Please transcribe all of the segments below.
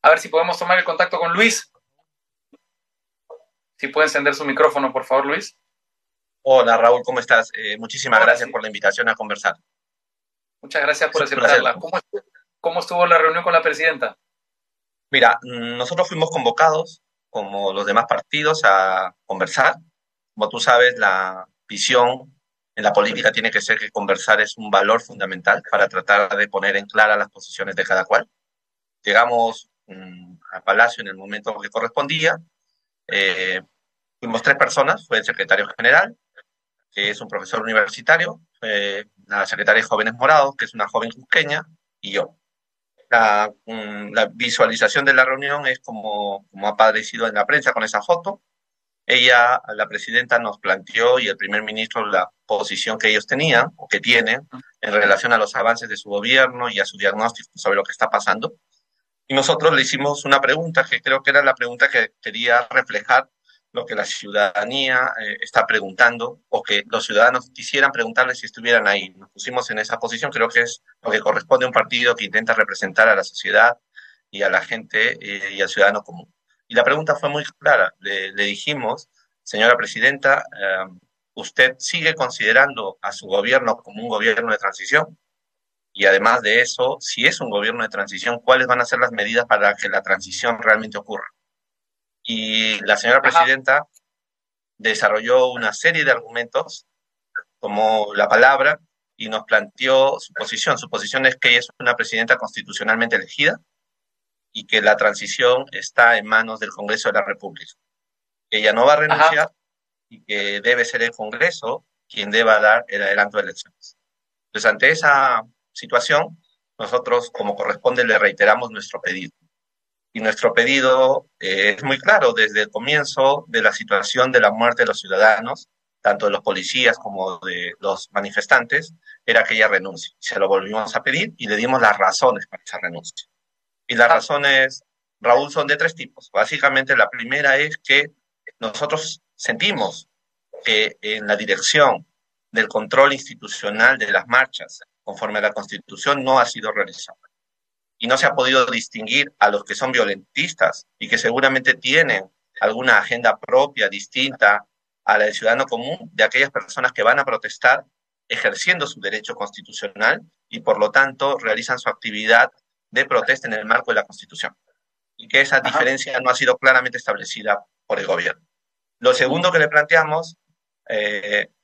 A ver si podemos tomar el contacto con Luis. Si puede encender su micrófono, por favor, Luis. Hola Raúl, ¿cómo estás? Muchísimas Ahora gracias sí. por la invitación a conversar. Muchas gracias Es por un placer. aceptarla. ¿Cómo estuvo la reunión con la presidenta? Mira, nosotros fuimos convocados, como los demás partidos, a conversar. Como tú sabes, la visión en la política tiene que ser que conversar es un valor fundamental para tratar de poner en clara las posiciones de cada cual. Llegamos al Palacio en el momento que correspondía. Eh, Fuimos tres personas, fue el secretario general, que es un profesor universitario, la secretaria de Jóvenes Morados, que es una joven cusqueña, y yo. La visualización de la reunión es como ha aparecido en la prensa con esa foto. Ella, la presidenta, nos planteó y el primer ministro la posición que ellos tenían o que tienen en relación a los avances de su gobierno y a su diagnóstico sobre lo que está pasando. Y nosotros le hicimos una pregunta que creo que era la pregunta que quería reflejar lo que la ciudadanía está preguntando o que los ciudadanos quisieran preguntarle si estuvieran ahí. Nos pusimos en esa posición, creo que es lo que corresponde a un partido que intenta representar a la sociedad y a la gente y al ciudadano común. Y la pregunta fue muy clara. Le dijimos, señora presidenta, ¿usted sigue considerando a su gobierno como un gobierno de transición? Y además de eso, si es un gobierno de transición, ¿cuáles van a ser las medidas para que la transición realmente ocurra? Y la señora Ajá, presidenta desarrolló una serie de argumentos, tomó la palabra y nos planteó su posición. Su posición es que ella es una presidenta constitucionalmente elegida y que la transición está en manos del Congreso de la República. Ella no va a ajá. renunciar y que debe ser el Congreso quien deba dar el adelanto de elecciones. Entonces, ante esa situación, nosotros, como corresponde, le reiteramos nuestro pedido. Y nuestro pedido es muy claro desde el comienzo de la situación de la muerte de los ciudadanos, tanto de los policías como de los manifestantes, era que ella renuncie. Se lo volvimos a pedir y le dimos las razones para esa renuncia. Y las Ajá. razones, Raúl, son de tres tipos. Básicamente, la primera es que nosotros sentimos que en la dirección del control institucional de las marchas, conforme a la Constitución, no ha sido realizado. Y no se ha podido distinguir a los que son violentistas y que seguramente tienen alguna agenda propia, distinta a la del ciudadano común, de aquellas personas que van a protestar ejerciendo su derecho constitucional y por lo tanto realizan su actividad de protesta en el marco de la Constitución. Y que esa Ajá. diferencia no ha sido claramente establecida por el gobierno. Lo segundo que le planteamos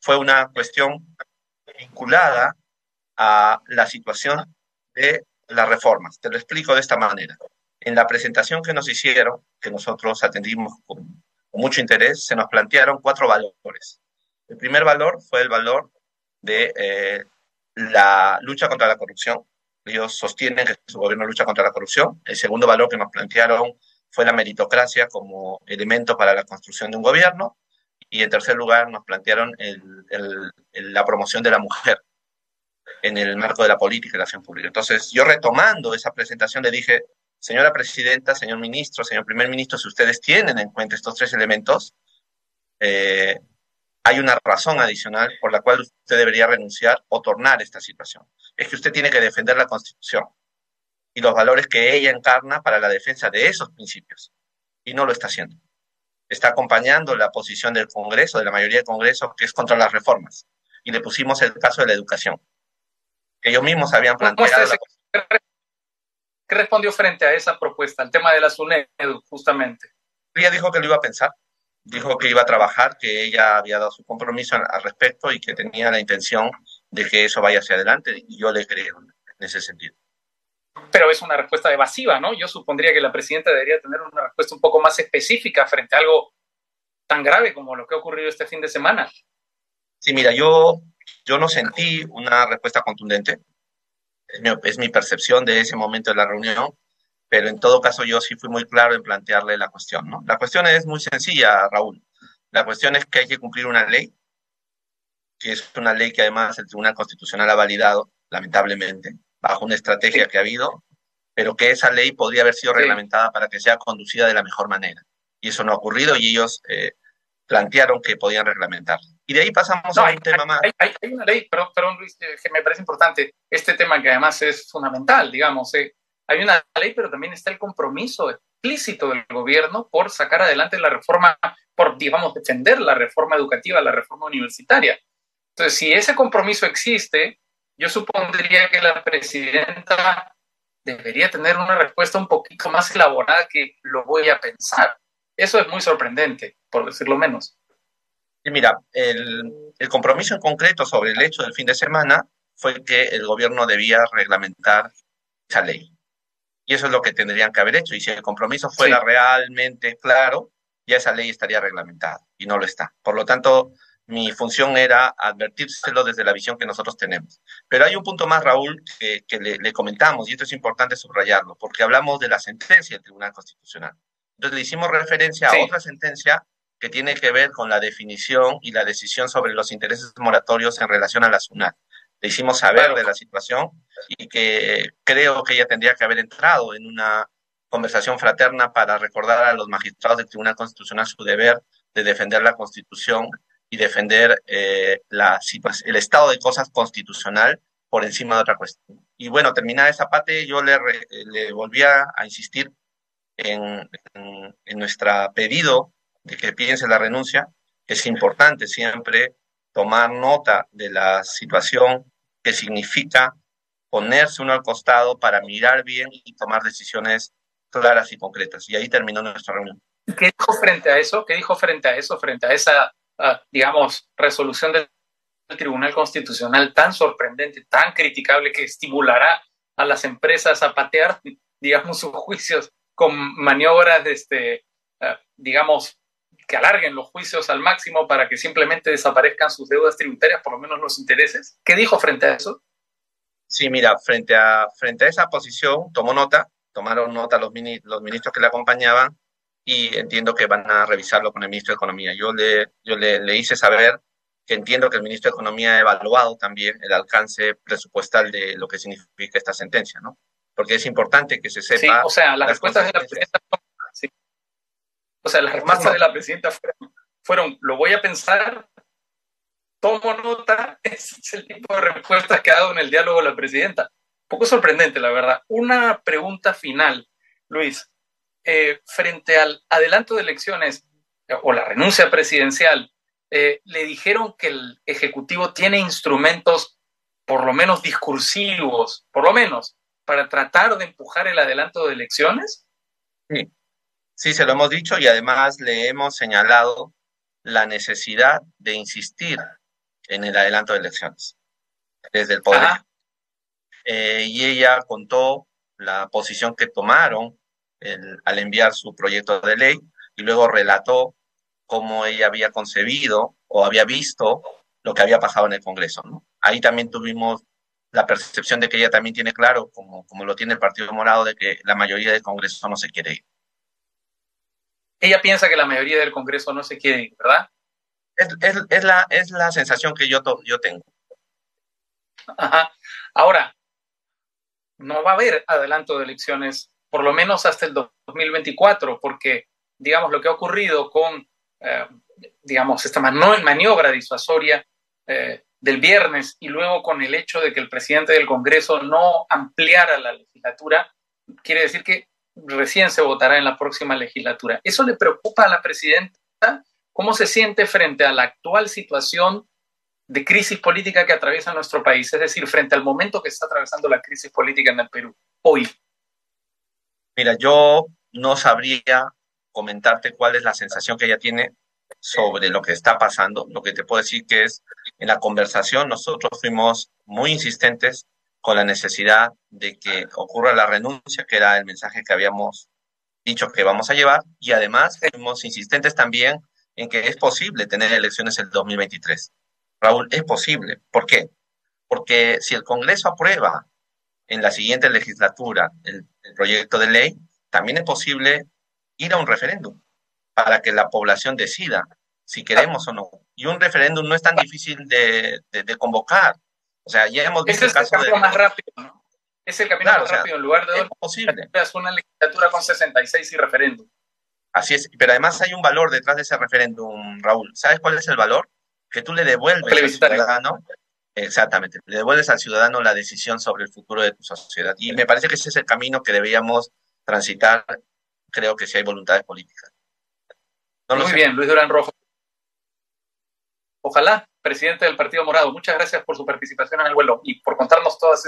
fue una cuestión vinculada a la situación de las reformas. Te lo explico de esta manera. En la presentación que nos hicieron, que nosotros atendimos con mucho interés, se nos plantearon cuatro valores. El primer valor fue el valor de la lucha contra la corrupción. Ellos sostienen que su gobierno lucha contra la corrupción. El segundo valor que nos plantearon fue la meritocracia como elemento para la construcción de un gobierno. Y en tercer lugar nos plantearon la promoción de la mujer en el marco de la política y la acción pública. Entonces, yo retomando esa presentación le dije, señora presidenta, señor ministro, señor primer ministro, si ustedes tienen en cuenta estos tres elementos, eh, hay una razón adicional por la cual usted debería renunciar o tornar esta situación. Es que usted tiene que defender la Constitución y los valores que ella encarna para la defensa de esos principios. Y no lo está haciendo. Está acompañando la posición del Congreso, de la mayoría del Congreso, que es contra las reformas. Y le pusimos el caso de la educación, que ellos mismos habían ¿Cómo está planteado ese? ¿Qué respondió frente a esa propuesta, el tema de la SUNEDU, justamente? ella dijo que lo iba a pensar, dijo que iba a trabajar, que ella había dado su compromiso al respecto y que tenía la intención de que eso vaya hacia adelante, y yo le creo en ese sentido. Pero es una respuesta evasiva, ¿no? Yo supondría que la presidenta debería tener una respuesta un poco más específica frente a algo tan grave como lo que ha ocurrido este fin de semana. Sí, mira, yo no sentí una respuesta contundente, es mi percepción de ese momento de la reunión, pero en todo caso yo sí fui muy claro en plantearle la cuestión, ¿no? La cuestión es muy sencilla, Raúl. La cuestión es que hay que cumplir una ley, que es una ley que además el Tribunal Constitucional ha validado, lamentablemente, bajo una estrategia Sí, que ha habido, pero que esa ley podría haber sido sí. reglamentada para que sea conducida de la mejor manera. Y eso no ha ocurrido y ellos plantearon que podían reglamentar. Y de ahí pasamos No, a un tema más. hay una ley, perdón Luis, que me parece importante, este tema que además es fundamental, digamos, hay una ley, pero también está el compromiso explícito del gobierno por sacar adelante la reforma, por, digamos, defender la reforma educativa, la reforma universitaria. Entonces, si ese compromiso existe, yo supondría que la presidenta debería tener una respuesta un poquito más elaborada que lo voy a pensar. Eso es muy sorprendente, por decirlo menos. Y mira, el compromiso en concreto sobre el hecho del fin de semana fue que el gobierno debía reglamentar esa ley. Y eso es lo que tendrían que haber hecho. Y si el compromiso fuera realmente claro, ya esa ley estaría reglamentada y no lo está. Por lo tanto, mi función era advertírselo desde la visión que nosotros tenemos. Pero hay un punto más, Raúl, que le comentamos, y esto es importante subrayarlo, porque hablamos de la sentencia del Tribunal Constitucional. Entonces le hicimos referencia a otra sentencia que tiene que ver con la definición y la decisión sobre los intereses moratorios en relación a la SUNAT. Le hicimos saber de la situación y que creo que ella tendría que haber entrado en una conversación fraterna para recordar a los magistrados del Tribunal Constitucional su deber de defender la Constitución y defender el estado de cosas constitucional por encima de otra cuestión. Y bueno, terminada esa parte, yo le volví a insistir en nuestro pedido de que piense la renuncia, que es importante siempre tomar nota de la situación que significa ponerse uno al costado para mirar bien y tomar decisiones claras y concretas. Y ahí terminó nuestra reunión. ¿Qué dijo frente a eso? ¿Qué dijo frente a eso, frente a esa, digamos, resolución del Tribunal Constitucional tan sorprendente, tan criticable, que estimulará a las empresas a patear, digamos, sus juicios con maniobras, digamos, que alarguen los juicios al máximo para que simplemente desaparezcan sus deudas tributarias, por lo menos los intereses? ¿Qué dijo frente a eso? Sí, mira, frente a esa posición tomaron nota los ministros que le acompañaban y entiendo que van a revisarlo con el ministro de Economía. Yo le hice saber que entiendo que el ministro de Economía ha evaluado también el alcance presupuestal de lo que significa esta sentencia, ¿no? Porque es importante que se sepa. Sí, o sea, las respuestas de la presidenta, sí. O sea, las respuestas de la presidenta fueron, lo voy a pensar, tomo nota. Ese es el tipo de respuestas que ha dado en el diálogo la presidenta. Un poco sorprendente, la verdad. Una pregunta final, Luis. Frente al adelanto de elecciones o la renuncia presidencial, le dijeron que el Ejecutivo tiene instrumentos, por lo menos discursivos, por lo menos, para tratar de empujar el adelanto de elecciones. Sí. Sí, se lo hemos dicho y además le hemos señalado la necesidad de insistir en el adelanto de elecciones desde el Poder. Y ella contó la posición que tomaron al enviar su proyecto de ley y luego relató cómo ella había concebido o había visto lo que había pasado en el Congreso, ¿no? Ahí también tuvimos la percepción de que ella también tiene claro, como lo tiene el Partido Morado, de que la mayoría del Congreso no se quiere ir. Ella piensa que la mayoría del Congreso no se quiere ir, ¿verdad? Es la sensación que yo tengo. Ajá. Ahora, no va a haber adelanto de elecciones, por lo menos hasta el 2024, porque, digamos, lo que ha ocurrido con, digamos, esta maniobra disuasoria del viernes y luego con el hecho de que el presidente del Congreso no ampliara la legislatura, quiere decir que recién se votará en la próxima legislatura. ¿Eso le preocupa a la presidenta? ¿Cómo se siente frente a la actual situación de crisis política que atraviesa nuestro país? Es decir, frente al momento que está atravesando la crisis política en el Perú, hoy. Mira, yo no sabría comentarte cuál es la sensación que ella tiene sobre lo que está pasando. Lo que te puedo decir que es, en la conversación nosotros fuimos muy insistentes con la necesidad de que ocurra la renuncia, que era el mensaje que habíamos dicho que vamos a llevar, y además fuimos insistentes también en que es posible tener elecciones en el 2023. Raúl, es posible. ¿Por qué? Porque si el Congreso aprueba en la siguiente legislatura el proyecto de ley, también es posible ir a un referéndum para que la población decida si queremos o no. Y un referéndum no es tan difícil de convocar. O sea, ya hemos visto el caso camino más rápido, ¿no? Es el camino más rápido, en lugar de una legislatura con 66 y referéndum. Así es, pero además hay un valor detrás de ese referéndum, Raúl. ¿Sabes cuál es el valor? Que tú le devuelves al ciudadano Exactamente, le devuelves al ciudadano la decisión sobre el futuro de tu sociedad. Y me parece que ese es el camino que deberíamos transitar, creo que si hay voluntades políticas. No lo Muy sé. bien, Luis Durán Rojo. Ojalá, presidente del Partido Morado. Muchas gracias por su participación en el vuelo y por contarnos todos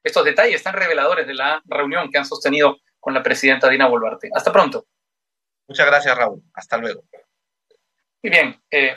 estos detalles tan reveladores de la reunión que han sostenido con la presidenta Dina Boluarte. Hasta pronto. Muchas gracias, Raúl. Hasta luego. Muy bien.